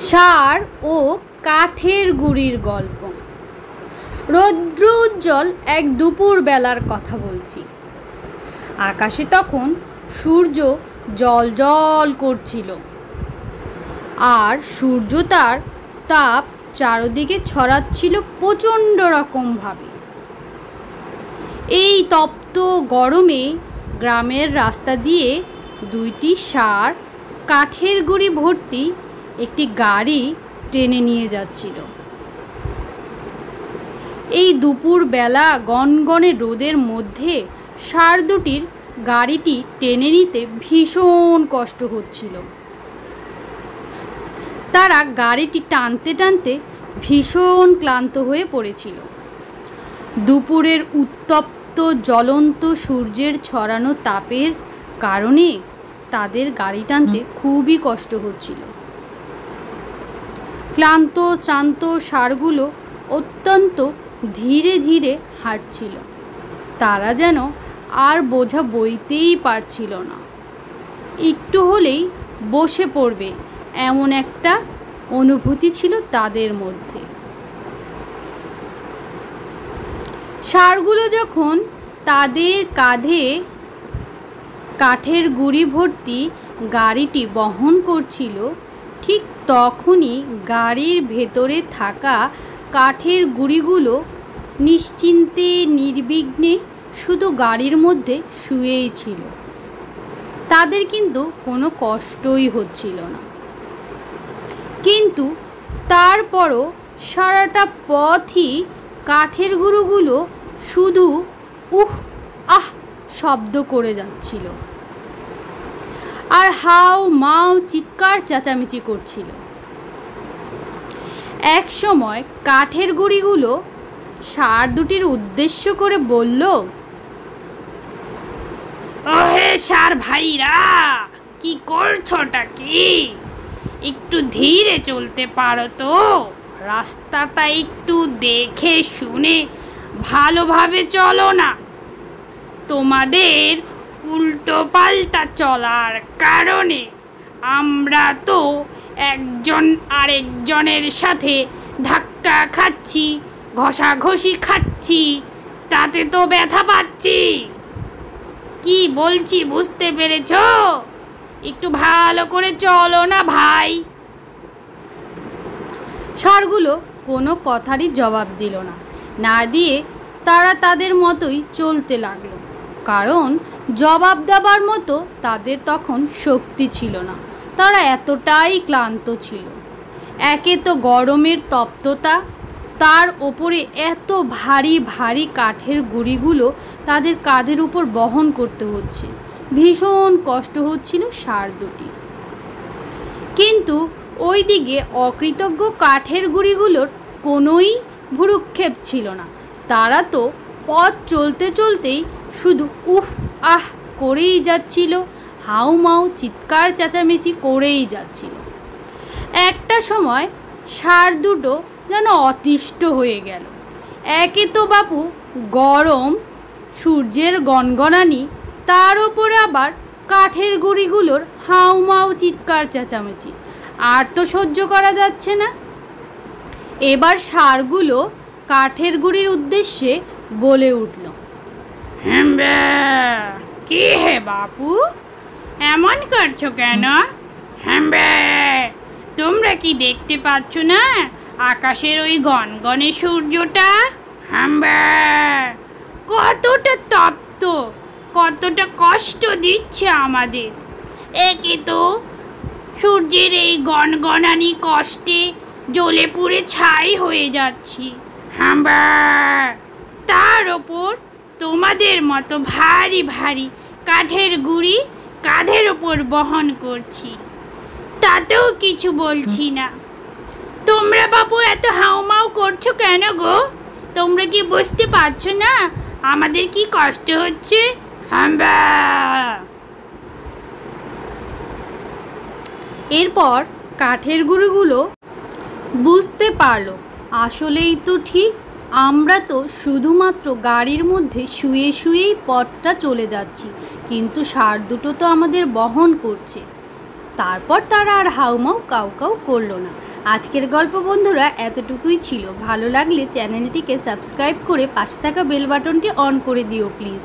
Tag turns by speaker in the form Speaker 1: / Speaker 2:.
Speaker 1: ষাঁড় ও কাঠের গুঁড়ির গল্প। রৌদ্র উজ্জ্বল এক দুপুর বেলার কথা বলছি। আকাশে তখন সূর্য জ্বলজ্বল করছিল, আর সূর্য তার তাপ চারদিকে ছড়াচ্ছিল প্রচণ্ড রকমভাবে। এই তপ্ত গরমে গ্রামের রাস্তা দিয়ে দুইটি ষাঁড় কাঠের গুঁড়ি ভর্তি একটি গাড়ি টেনে নিয়ে যাচ্ছিল। এই দুপুর বেলা গনগনে রোদের মধ্যে ষাঁড় দুটির গাড়িটি টেনে নিতে ভীষণ কষ্ট হচ্ছিল। তারা গাড়িটি টানতে টানতে ভীষণ ক্লান্ত হয়ে পড়েছিল। দুপুরের উত্তপ্ত জ্বলন্ত সূর্যের ছড়ানো তাপের কারণে তাদের গাড়ি টানতে খুবই কষ্ট হচ্ছিল। ক্লান্ত শ্রান্ত ষাঁড়গুলো অত্যন্ত ধীরে ধীরে হাঁটছিল। তারা যেন আর বোঝা বইতেই পারছিল না, একটু হলেই বসে পড়বে এমন একটা অনুভূতি ছিল তাদের মধ্যে। ষাঁড়গুলো যখন তাদের কাঁধে কাঠের গুঁড়ি ভর্তি গাড়িটি বহন করছিল, ঠিক তখনই গাড়ির ভেতরে থাকা কাঠের গুঁড়িগুলো নিশ্চিন্তে নির্বিঘ্নে শুধু গাড়ির মধ্যে শুয়েই ছিল। তাদের কিন্তু কোনো কষ্টই হচ্ছিল না। কিন্তু তারপরও সারাটা পথই কাঠের গুঁড়োগুলো শুধু উহ আহ শব্দ করে যাচ্ছিল, আর হাও মাও চিৎকার চেঁচামেচি করছিল। এক সময় কাঠের গুঁড়িগুলো ষাঁড় দুটির উদ্দেশ্য করে বলল,
Speaker 2: ওহে ষাঁড় ভাইরা, কি করছোটা কি? একটু ধীরে চলতে পারো তো? রাস্তাটা একটু দেখে শুনে ভালোভাবে চলো না। তোমাদের উল্টো পাল্টা চলার কারণে আমরা তো একজন আরেকজনের সাথে ধাক্কা খাচ্ছি, ঘষাঘষি খাচ্ছি, তাতে তো ব্যথা পাচ্ছি। কি বলছি বুঝতে পেরেছ? একটু ভালো করে চলো না ভাই।
Speaker 1: ষাঁড়গুলো কোনো কথারই জবাব দিল না। না দিয়ে তারা তাদের মতোই চলতে লাগলো, কারণ জবাব দেবার মতো তাদের তখন শক্তি ছিল না। তারা এতটাই ক্লান্ত ছিল। একে তো গরমের তপ্ততা, তার ওপরে এত ভারী ভারী কাঠের গুঁড়িগুলো তাদের কাঁধের উপর বহন করতে হচ্ছে। ভীষণ কষ্ট হচ্ছিল ষাঁড় দুটি। কিন্তু ওইদিকে অকৃতজ্ঞ কাঠের গুঁড়িগুলোর কোনোই ভ্রুক্ষেপ ছিল না। তারা তো পথ চলতে চলতেই শুধু উফ আহ করেই যাচ্ছিল, হাউ মাউ চিৎকার চেঁচামেচি করেই যাচ্ছিল। একটা সময় ষাঁড় দুটো যেন অতিষ্ঠ হয়ে গেল। একে তো বাপু গরম, সূর্যের গনগনানি, তার ওপরে আবার কাঠের গুঁড়িগুলোর হাউ মাউ চিৎকার চেঁচামেচি, আর তো সহ্য করা যাচ্ছে না। এবার ষাঁড়গুলো কাঠের গুঁড়ির উদ্দেশ্যে বলে উঠল,
Speaker 2: হ্যাঁ কি হে বাপু, এমন করছো কেন? হ্যাঁ, তোমরা কি দেখতে পাচ্ছ না আকাশের ওই গনগনে সূর্যটা? হ্যাঁ, কতটা তপ্ত, কতটা কষ্ট দিচ্ছে আমাদের। একে তো সূর্যের এই গনগনানি কষ্টে জ্বলে পুড়ে ছাই হয়ে যাচ্ছি। হ্যাঁ, তার ওপর তোমাদের মতো ভারী ভারী কাঠের গুঁড়ি কাঁধের ওপর বহন করছি, তাতেও কিছু বলছি না। তোমরা বাপু এত হাউমাউ করছো কেন গো? তোমরা কি বুঝতে পারছো না আমাদের কি কষ্ট হচ্ছে? হ্যাঁ।
Speaker 1: এরপর কাঠের গুঁড়িগুলো বুঝতে পারলো, আসলেই তো ঠিক, আমরা তো শুধুমাত্র গাড়ির মধ্যে শুয়ে শুয়েই পথটা চলে যাচ্ছি, কিন্তু ষাঁড় দুটো তো আমাদের বহন করছে। তারপর তারা আর হাউমাউ কাউ কাউ করলো না। আজকের গল্প বন্ধুরা এতটুকুই ছিল। ভালো লাগলে চ্যানেলটিকে সাবস্ক্রাইব করে পাশে থাকা বেল বাটনটি অন করে দিও প্লিজ।